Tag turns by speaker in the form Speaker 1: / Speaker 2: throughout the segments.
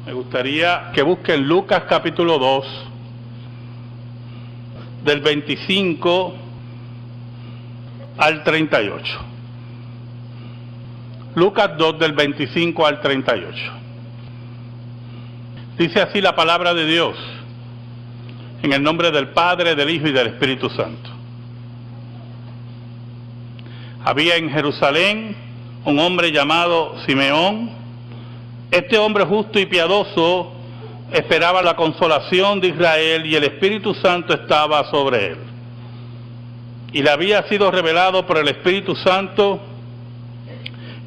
Speaker 1: Me gustaría que busquen Lucas capítulo 2, del 25 al 38. Lucas 2, del 25 al 38. Dice así la palabra de Dios, en el nombre del Padre, del Hijo y del Espíritu Santo. Había en Jerusalén un hombre llamado Simeón. Este hombre justo y piadoso esperaba la consolación de Israel y el Espíritu Santo estaba sobre él. Y le había sido revelado por el Espíritu Santo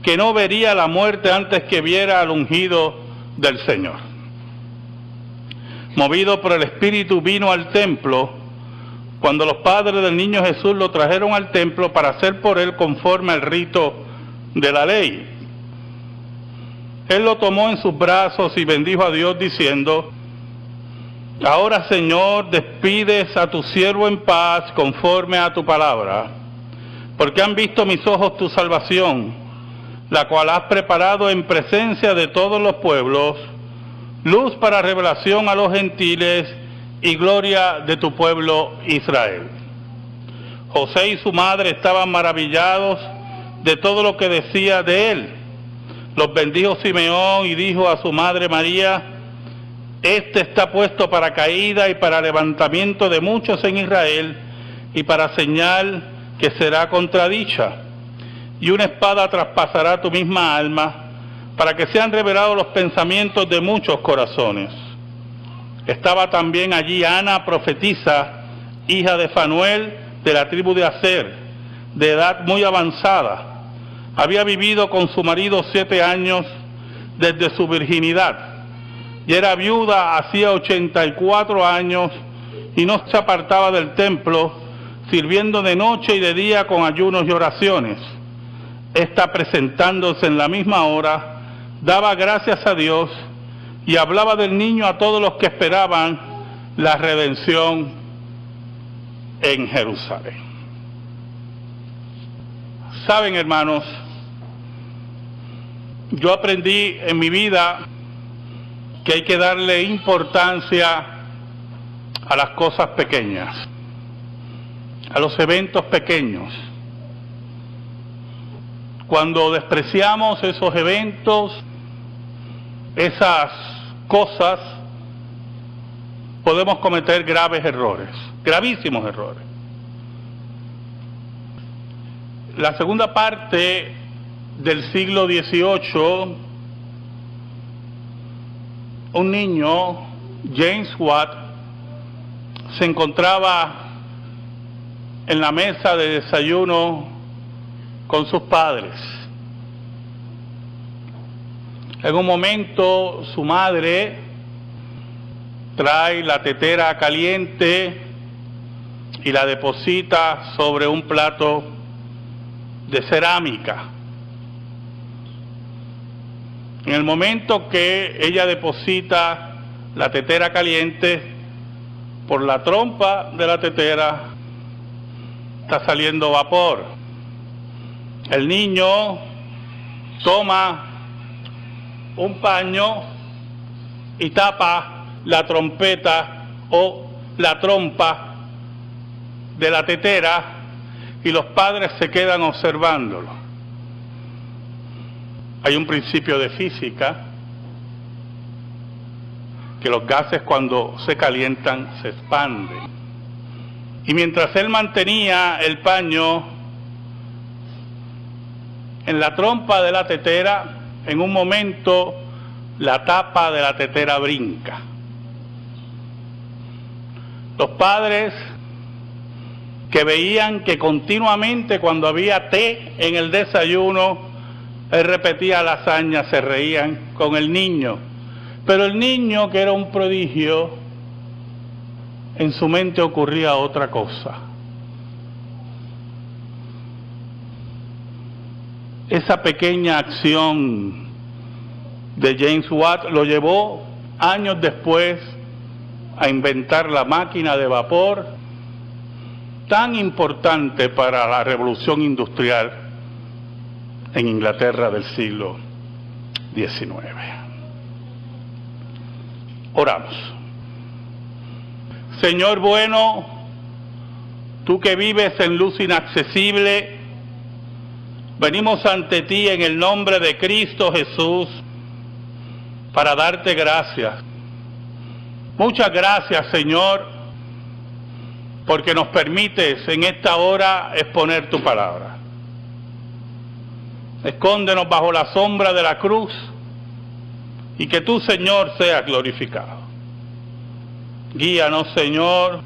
Speaker 1: que no vería la muerte antes que viera al ungido del Señor. Movido por el Espíritu vino al templo. Cuando los padres del niño Jesús lo trajeron al templo para hacer por él conforme al rito de la ley, él lo tomó en sus brazos y bendijo a Dios diciendo: Ahora, Señor, despides a tu siervo en paz conforme a tu palabra, porque han visto mis ojos tu salvación, la cual has preparado en presencia de todos los pueblos, luz para revelación a los gentiles y gloria de tu pueblo Israel. José y su madre estaban maravillados de todo lo que decía de él. Los bendijo Simeón y dijo a su madre María: Este está puesto para caída y para levantamiento de muchos en Israel, y para señal que será contradicha. Y una espada traspasará tu misma alma, para que sean revelados los pensamientos de muchos corazones. Estaba también allí Ana, profetisa, hija de Fanuel, de la tribu de Aser, de edad muy avanzada. Había vivido con su marido 7 años desde su virginidad, y era viuda hacía 84 años, y no se apartaba del templo, sirviendo de noche y de día con ayunos y oraciones. Esta, presentándose en la misma hora, daba gracias a Dios y hablaba del niño a todos los que esperaban la redención en Jerusalén. Saben, hermanos, yo aprendí en mi vida que hay que darle importancia a las cosas pequeñas, a los eventos pequeños. Cuando despreciamos esos eventos, esas cosas, podemos cometer graves errores, gravísimos errores. La segunda parte del siglo XVIII, un niño, James Watt, se encontraba en la mesa de desayuno con sus padres. En un momento su madre trae la tetera caliente y la deposita sobre un plato de cerámica. En el momento que ella deposita la tetera caliente, por la trompa de la tetera está saliendo vapor. El niño toma un paño y tapa la trompeta o la trompa de la tetera, y los padres se quedan observándolo. Hay un principio de física, que los gases cuando se calientan se expanden. Y mientras él mantenía el paño en la trompa de la tetera, en un momento la tapa de la tetera brinca. Los padres, que veían que continuamente cuando había té en el desayuno, él repetía la hazaña, se reían con el niño. Pero el niño, que era un prodigio, en su mente ocurría otra cosa. Esa pequeña acción de James Watt lo llevó años después a inventar la máquina de vapor, tan importante para la revolución industrial en Inglaterra del siglo XIX. Oramos. Señor bueno, tú que vives en luz inaccesible, venimos ante ti en el nombre de Cristo Jesús para darte gracias. Muchas gracias, Señor, porque nos permites en esta hora exponer tu palabra. Escóndenos bajo la sombra de la cruz y que tú, Señor, seas glorificado. Guíanos, Señor,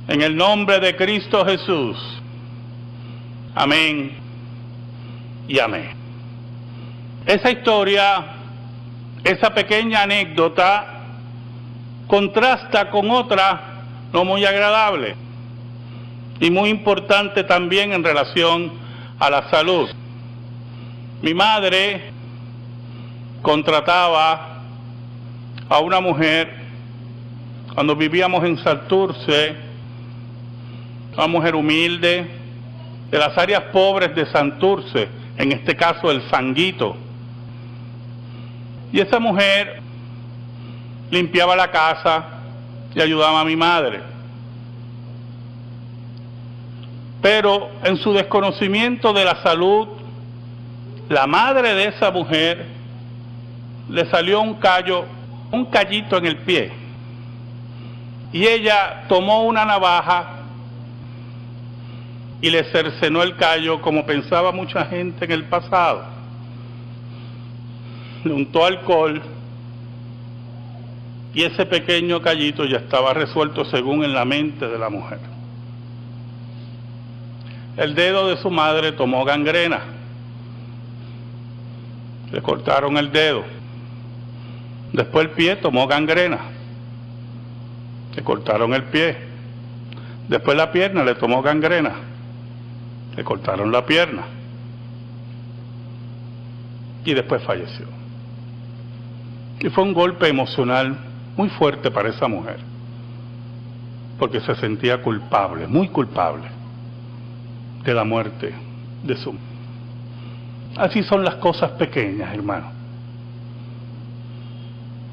Speaker 1: en el nombre de Cristo Jesús. Amén y amén. Esa historia, esa pequeña anécdota, contrasta con otra no muy agradable y muy importante también en relación a la salud. Mi madre contrataba a una mujer cuando vivíamos en Santurce, una mujer humilde, de las áreas pobres de Santurce, en este caso el Sanguito. Y esa mujer limpiaba la casa y ayudaba a mi madre. Pero en su desconocimiento de la salud, la madre de esa mujer le salió un callito en el pie. Y ella tomó una navaja y le cercenó el callo, como pensaba mucha gente en el pasado. Le untó alcohol y ese pequeño callito ya estaba resuelto según en la mente de la mujer. El dedo de su madre tomó gangrena. Le cortaron el dedo. Después el pie tomó gangrena. Le cortaron el pie. Después la pierna le tomó gangrena. Le cortaron la pierna. Y después falleció. Y fue un golpe emocional muy fuerte para esa mujer. Porque se sentía culpable, muy culpable, de la muerte de su mujer. Así son las cosas pequeñas, hermano.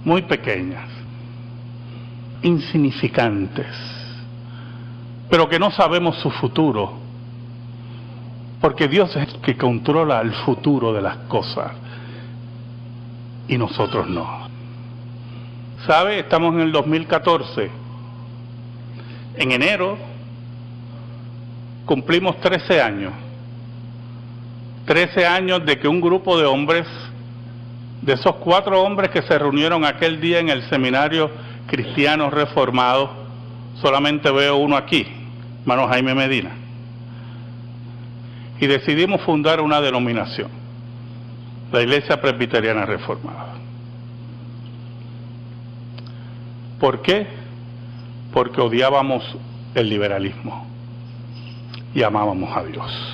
Speaker 1: Muy pequeñas, insignificantes, pero que no sabemos su futuro, porque Dios es el que controla el futuro de las cosas y nosotros no. ¿Sabe? Estamos en el 2014. En enero cumplimos 13 años. 13 años de que un grupo de hombres, de esos 4 hombres que se reunieron aquel día en el seminario cristiano reformado, solamente veo uno aquí, hermano Jaime Medina, y decidimos fundar una denominación, la Iglesia Presbiteriana Reformada. ¿Por qué? Porque odiábamos el liberalismo y amábamos a Dios.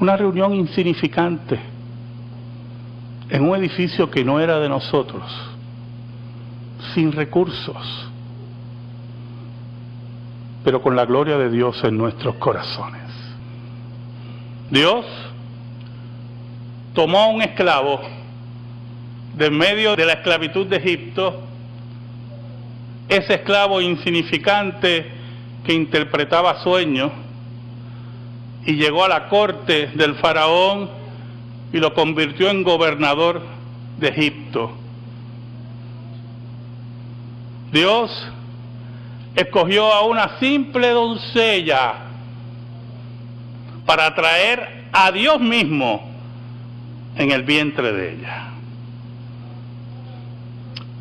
Speaker 1: Una reunión insignificante en un edificio que no era de nosotros, sin recursos, pero con la gloria de Dios en nuestros corazones. Dios tomó a un esclavo de medio de la esclavitud de Egipto, ese esclavo insignificante que interpretaba sueños, y llegó a la corte del faraón y lo convirtió en gobernador de Egipto. Dios escogió a una simple doncella para traer a Dios mismo en el vientre de ella.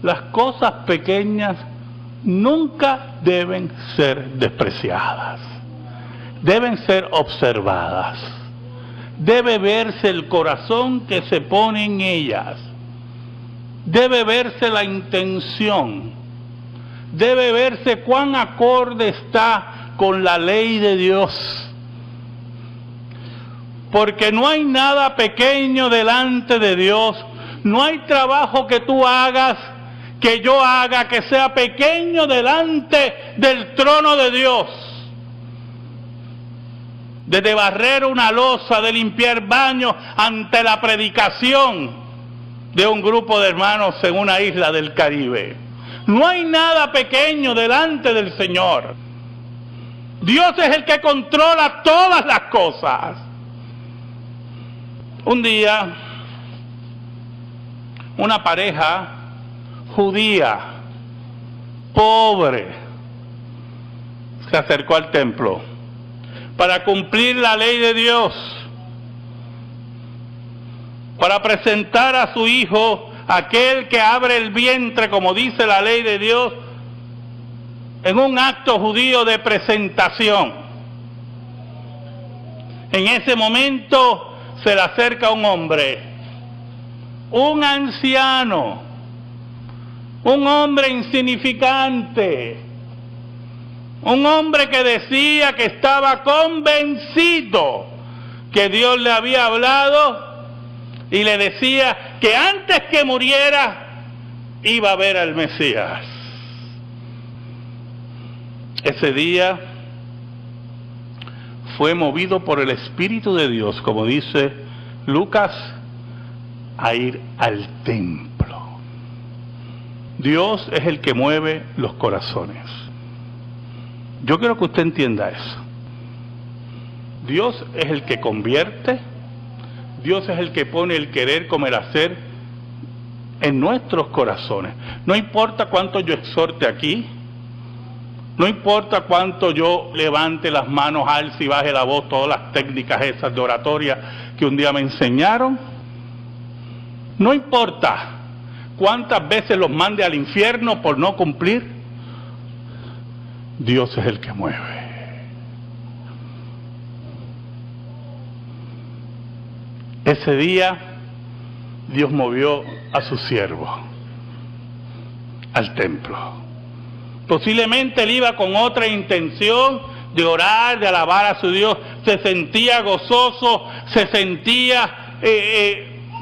Speaker 1: Las cosas pequeñas nunca deben ser despreciadas. Deben ser observadas. Debe verse el corazón que se pone en ellas. Debe verse la intención. Debe verse cuán acorde está con la ley de Dios. Porque no hay nada pequeño delante de Dios. No hay trabajo que tú hagas, que yo haga, que sea pequeño delante del trono de Dios. Desde barrer una loza, de limpiar baños ante la predicación, de un grupo de hermanos en una isla del Caribe. No hay nada pequeño delante del Señor. Dios es el que controla todas las cosas. Un día, una pareja judía, pobre, se acercó al templo para cumplir la ley de Dios, para presentar a su hijo, aquel que abre el vientre, como dice la ley de Dios, en un acto judío de presentación. En ese momento se le acerca un hombre, un anciano, un hombre insignificante, un hombre que decía que estaba convencido que Dios le había hablado y le decía que antes que muriera iba a ver al Mesías. Ese día fue movido por el Espíritu de Dios, como dice Lucas, a ir al templo. Dios es el que mueve los corazones. Yo quiero que usted entienda eso. Dios es el que convierte, Dios es el que pone el querer como el hacer en nuestros corazones. No importa cuánto yo exhorte aquí, no importa cuánto yo levante las manos, alce y baje la voz, todas las técnicas esas de oratoria que un día me enseñaron, no importa cuántas veces los mande al infierno por no cumplir, Dios es el que mueve. Ese día Dios movió a su siervo al templo. Posiblemente él iba con otra intención de orar, de alabar a su Dios. Se sentía gozoso, se sentía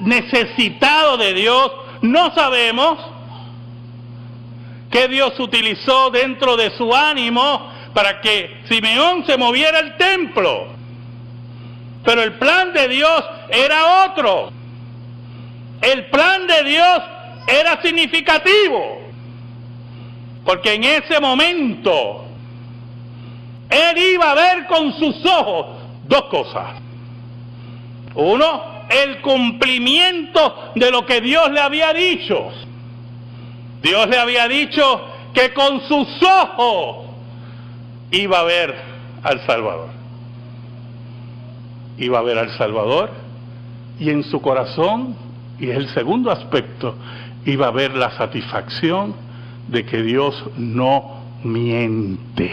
Speaker 1: necesitado de Dios. No sabemos qué Dios utilizó dentro de su ánimo para que Simeón se moviera al templo. Pero el plan de Dios era otro. El plan de Dios era significativo. Porque en ese momento él iba a ver con sus ojos dos cosas. Uno, el cumplimiento de lo que Dios le había dicho. Dios le había dicho que con sus ojos iba a ver al Salvador. Iba a ver al Salvador y en su corazón, y es el segundo aspecto, iba a ver la satisfacción de que Dios no miente.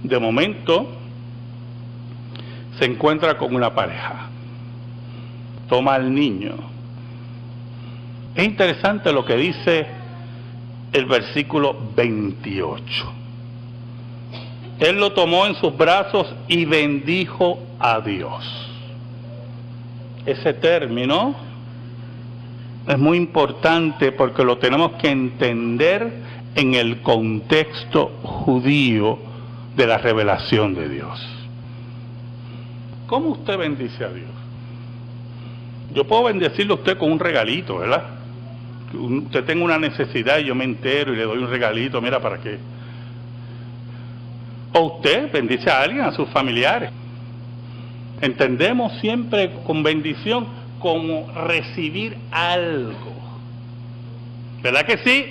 Speaker 1: De momento se encuentra con una pareja, toma al niño. Es interesante lo que dice el versículo 28. Él lo tomó en sus brazos y bendijo a Dios. Ese término es muy importante porque lo tenemos que entender en el contexto judío de la revelación de Dios. ¿Cómo usted bendice a Dios? Yo puedo bendecirle a usted con un regalito, ¿verdad? Usted tenga una necesidad y yo me entero y le doy un regalito, mira, ¿para qué? O usted bendice a alguien, a sus familiares. Entendemos siempre con bendición como recibir algo. ¿Verdad que sí?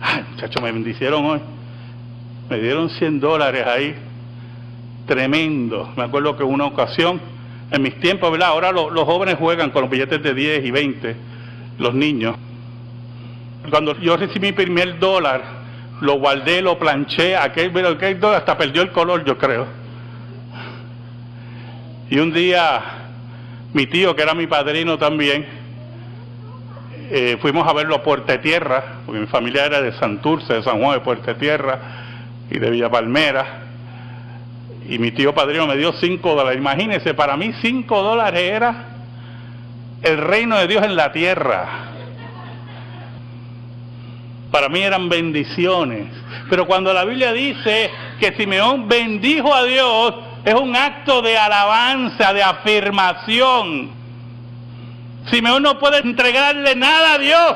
Speaker 1: Ay, muchachos, me bendicieron hoy. Me dieron $100 ahí. Tremendo. Me acuerdo que una ocasión, en mis tiempos, ¿verdad? Ahora los jóvenes juegan con los billetes de 10 y 20, los niños. Cuando yo recibí mi primer $1, lo guardé, lo planché, aquel $1 hasta perdió el color, yo creo. Y un día, mi tío, que era mi padrino también, fuimos a verlo a Puerta Tierra, porque mi familia era de Santurce, de San Juan, de Puerta Tierra y de Villa Palmera. Y mi tío padrino me dio $5. Imagínense, para mí $5 era el reino de Dios en la tierra. Para mí eran bendiciones. Pero cuando la Biblia dice que Simeón bendijo a Dios, es un acto de alabanza, de afirmación. Simeón no puede entregarle nada a Dios.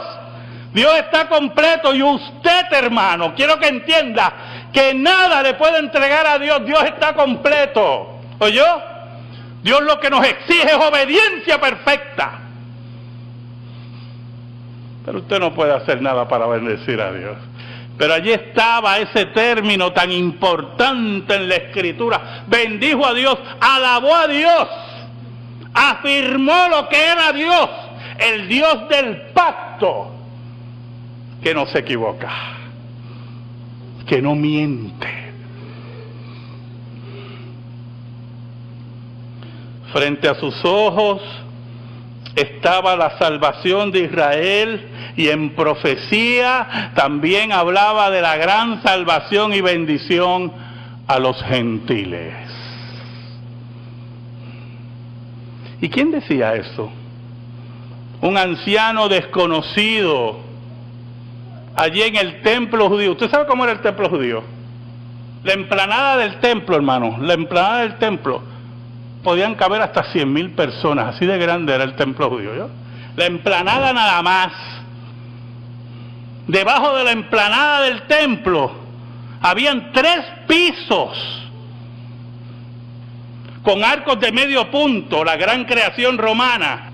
Speaker 1: Dios está completo y usted, hermano, quiero que entienda que nada le puede entregar a Dios. Dios está completo. ¿Oyó? Dios lo que nos exige es obediencia perfecta. Pero usted no puede hacer nada para bendecir a Dios. Pero allí estaba ese término tan importante en la Escritura. Bendijo a Dios, alabó a Dios, afirmó lo que era Dios, el Dios del pacto, que no se equivoca, que no miente. Frente a sus ojos estaba la salvación de Israel, y en profecía también hablaba de la gran salvación y bendición a los gentiles. ¿Y quién decía eso? Un anciano desconocido allí en el templo judío. ¿Usted sabe cómo era el templo judío? La explanada del templo, hermano, la explanada del templo, podían caber hasta 100,000 personas, así de grande era el templo judío, ¿yo? La explanada nada más. Debajo de la explanada del templo habían 3 pisos con arcos de medio punto, la gran creación romana,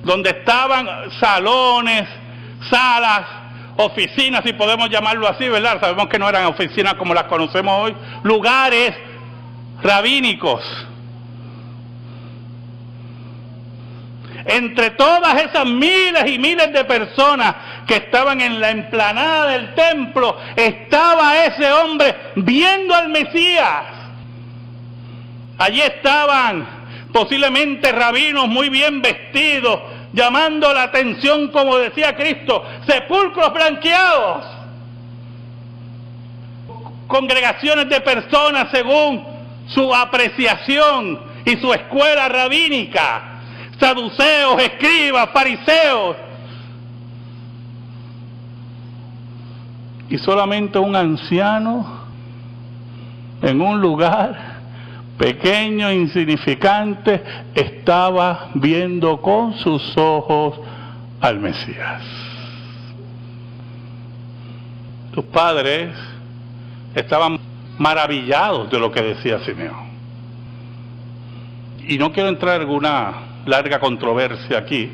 Speaker 1: donde estaban salones, salas, oficinas, si podemos llamarlo así, ¿verdad? Sabemos que no eran oficinas como las conocemos hoy, lugares rabínicos. Entre todas esas miles y miles de personas que estaban en la explanada del templo, estaba ese hombre viendo al Mesías. Allí estaban posiblemente rabinos muy bien vestidos, llamando la atención, como decía Cristo, sepulcros blanqueados. Congregaciones de personas según su apreciación y su escuela rabínica. Saduceos, escribas, fariseos. Y solamente un anciano en un lugar pequeño, insignificante, estaba viendo con sus ojos al Mesías. Sus padres estaban maravillados de lo que decía Simeón. Y no quiero entrar en alguna larga controversia aquí,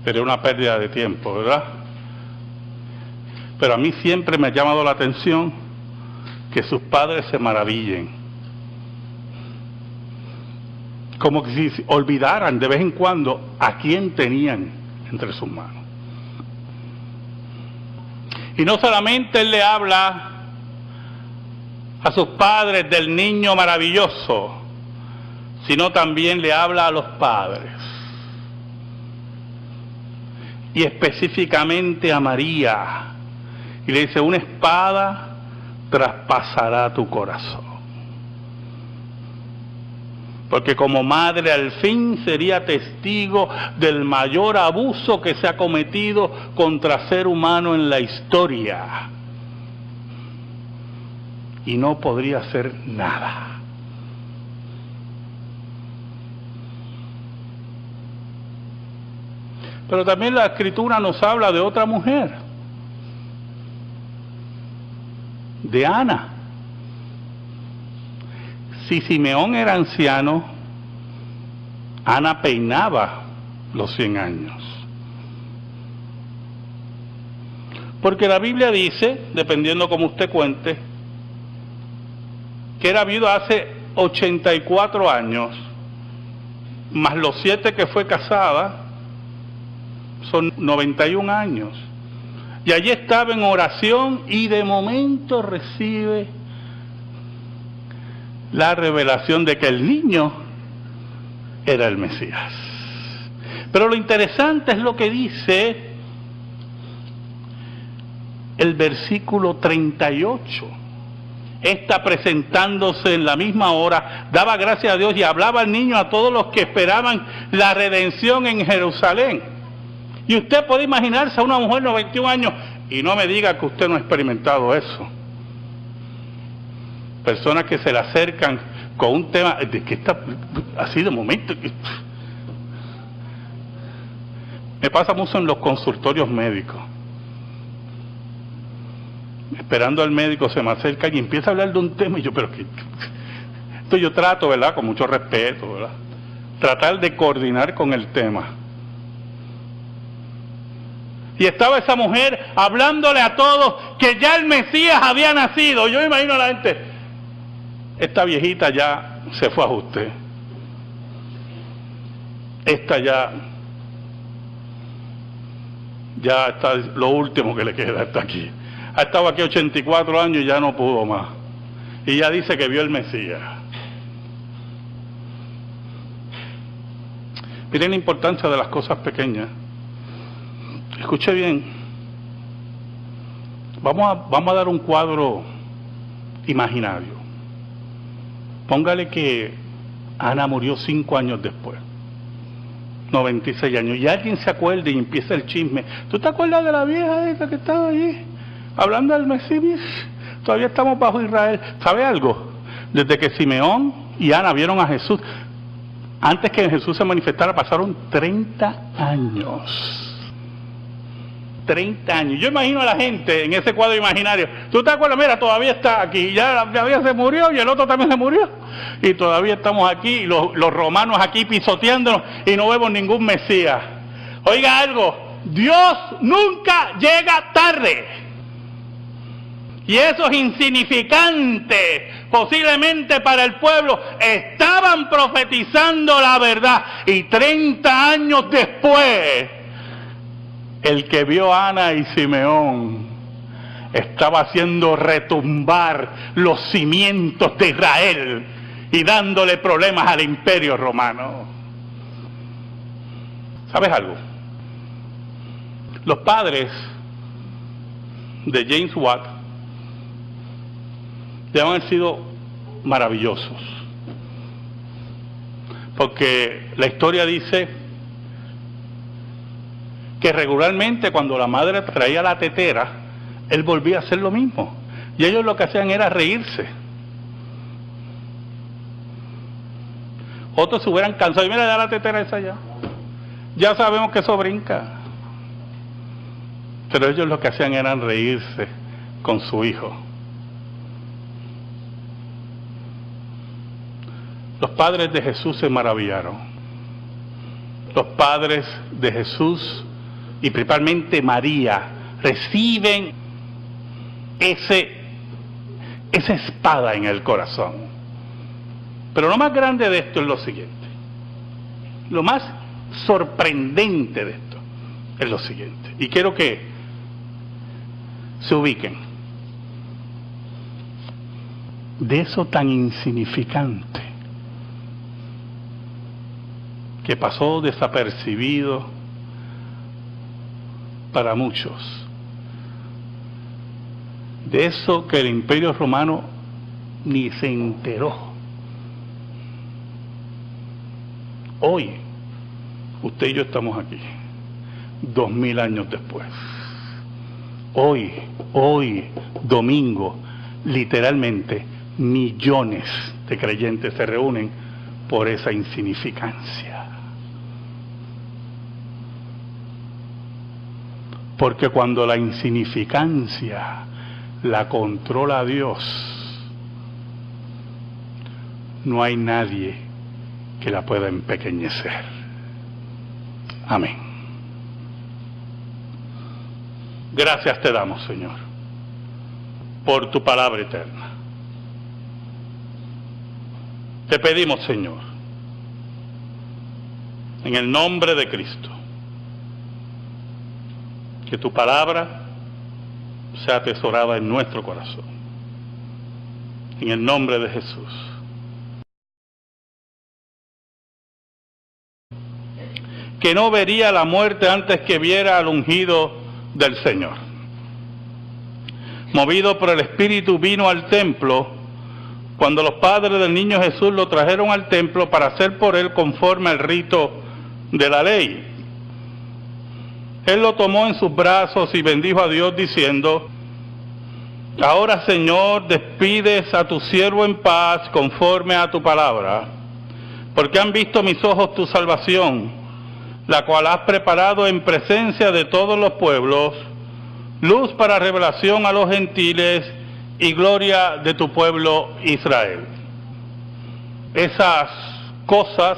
Speaker 1: sería una pérdida de tiempo, ¿verdad? Pero a mí siempre me ha llamado la atención que sus padres se maravillen, como que si olvidaran de vez en cuando a quién tenían entre sus manos. Y no solamente él le habla a sus padres del niño maravilloso, sino también le habla a los padres, y específicamente a María, y le dice: una espada traspasará tu corazón, porque como madre al fin sería testigo del mayor abuso que se ha cometido contra ser humano en la historia, y no podría hacer nada. Pero también la Escritura nos habla de otra mujer, de Ana. Si Simeón era anciano, Ana peinaba los 100 años. Porque la Biblia dice, dependiendo como usted cuente, que era viuda hace 84 años, más los 7 que fue casada, son 91 años. Y allí estaba en oración y de momento recibe la revelación de que el niño era el Mesías. Pero lo interesante es lo que dice el versículo 38. Esta, presentándose en la misma hora, daba gracias a Dios y hablaba al niño a todos los que esperaban la redención en Jerusalén. Y usted puede imaginarse a una mujer de 91 años, y no me diga que usted no ha experimentado eso. Personas que se le acercan con un tema de que está así de momento. Me pasa mucho en los consultorios médicos. Esperando al médico, se me acerca y empieza a hablar de un tema y yo, pero que esto yo trato, ¿verdad? Con mucho respeto, ¿verdad? Tratar de coordinar con el tema. Y estaba esa mujer hablándole a todos que ya el Mesías había nacido. Yo me imagino a la gente, esta viejita ya se fue a ajuste. Esta ya está lo último que le queda, está aquí. Ha estado aquí 84 años y ya no pudo más. Y ya dice que vio el Mesías. Miren la importancia de las cosas pequeñas. Escuche bien. Vamos a dar un cuadro imaginario. Póngale que Ana murió 5 años después. 96 años. Y alguien se acuerda y empieza el chisme. ¿Tú te acuerdas de la vieja esa que estaba ahí? Hablando del Mesías. Todavía estamos bajo Israel. ¿Sabe algo? Desde que Simeón y Ana vieron a Jesús, antes que Jesús se manifestara, pasaron 30 años. 30 años. Yo imagino a la gente en ese cuadro imaginario. ¿Tú te acuerdas? Mira, todavía está aquí. Ya se murió y el otro también se murió. Y todavía estamos aquí, los romanos aquí pisoteándonos y no vemos ningún Mesías. Oiga algo, Dios nunca llega tarde. Y esos insignificantes, posiblemente para el pueblo, estaban profetizando la verdad. Y 30 años después, el que vio a Ana y Simeón estaba haciendo retumbar los cimientos de Israel y dándole problemas al imperio romano. ¿Sabes algo? Los padres de James Watt deben haber sido maravillosos, porque la historia dice que regularmente cuando la madre traía la tetera, él volvía a hacer lo mismo, y ellos lo que hacían era reírse. Otros se hubieran cansado y mira, ya la tetera esa ya sabemos que eso brinca, pero ellos lo que hacían era reírse con su hijo. Los padres de Jesús se maravillaron. Los padres de Jesús y principalmente María reciben esa espada en el corazón. Pero lo más grande de esto es lo siguiente. Lo más sorprendente de esto es lo siguiente. Y quiero que se ubiquen. De eso tan insignificante que pasó desapercibido para muchos, de eso que el Imperio Romano ni se enteró. Hoy, usted y yo estamos aquí, 2000 años después. Hoy, domingo, literalmente millones de creyentes se reúnen por esa insignificancia. Porque cuando la insignificancia la controla Dios, no hay nadie que la pueda empequeñecer. Amén. Gracias te damos, Señor, por tu palabra eterna. Te pedimos, Señor, en el nombre de Cristo, que tu palabra sea atesorada en nuestro corazón. En el nombre de Jesús. Que no vería la muerte antes que viera al ungido del Señor. Movido por el Espíritu vino al templo cuando los padres del niño Jesús lo trajeron al templo para hacer por él conforme al rito de la ley. Él lo tomó en sus brazos y bendijo a Dios diciendo: ahora, Señor, despides a tu siervo en paz conforme a tu palabra, porque han visto mis ojos tu salvación, la cual has preparado en presencia de todos los pueblos, luz para revelación a los gentiles y gloria de tu pueblo Israel. Esas cosas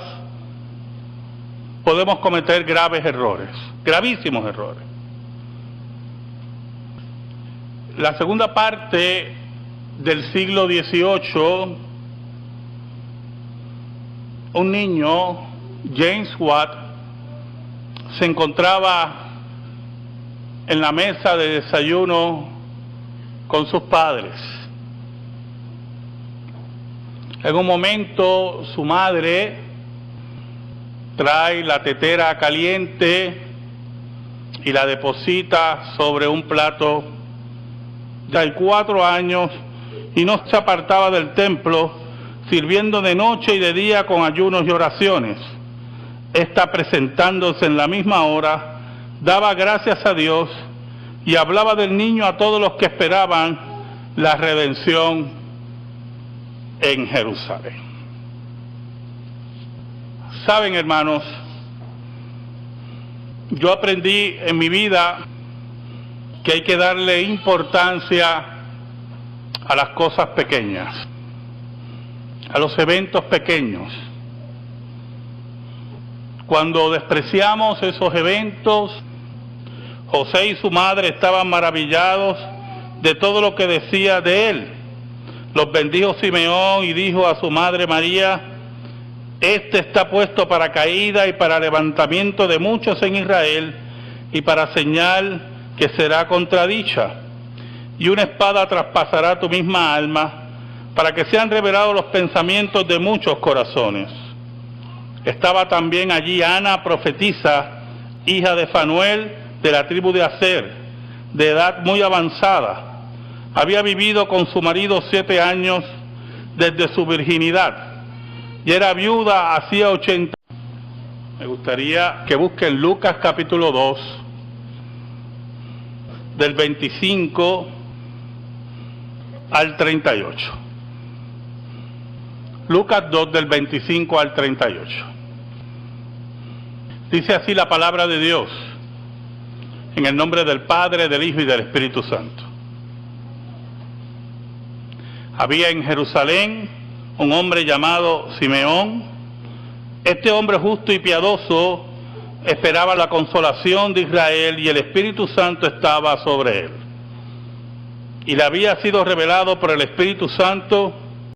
Speaker 1: podemos cometer graves errores, gravísimos errores. La segunda parte del siglo XVIII, un niño, James Watt, se encontraba en la mesa de desayuno con sus padres. En un momento su madre trae la tetera caliente y la deposita sobre un plato. De 4 años y no se apartaba del templo, sirviendo de noche y de día con ayunos y oraciones. Esta, presentándose en la misma hora, daba gracias a Dios y hablaba del niño a todos los que esperaban la redención en Jerusalén. Saben, hermanos, yo aprendí en mi vida que hay que darle importancia a las cosas pequeñas, a los eventos pequeños. Cuando despreciamos esos eventos, José y su madre estaban maravillados de todo lo que decía de él. Los bendijo Simeón y dijo a su madre María: este está puesto para caída y para levantamiento de muchos en Israel, y para señal que será contradicha, y una espada traspasará tu misma alma, para que sean revelados los pensamientos de muchos corazones. Estaba también allí Ana, profetisa, hija de Fanuel, de la tribu de Aser, de edad muy avanzada. Había vivido con su marido 7 años desde su virginidad, y era viuda hacía 80. Me gustaría que busquen Lucas capítulo 2, del 25 al 38. Lucas 2, del 25 al 38. Dice así la palabra de Dios, en el nombre del Padre, del Hijo y del Espíritu Santo. Había en Jerusalén un hombre llamado Simeón. Este hombre justo y piadoso esperaba la consolación de Israel, y el Espíritu Santo estaba sobre él. Y le había sido revelado por el Espíritu Santo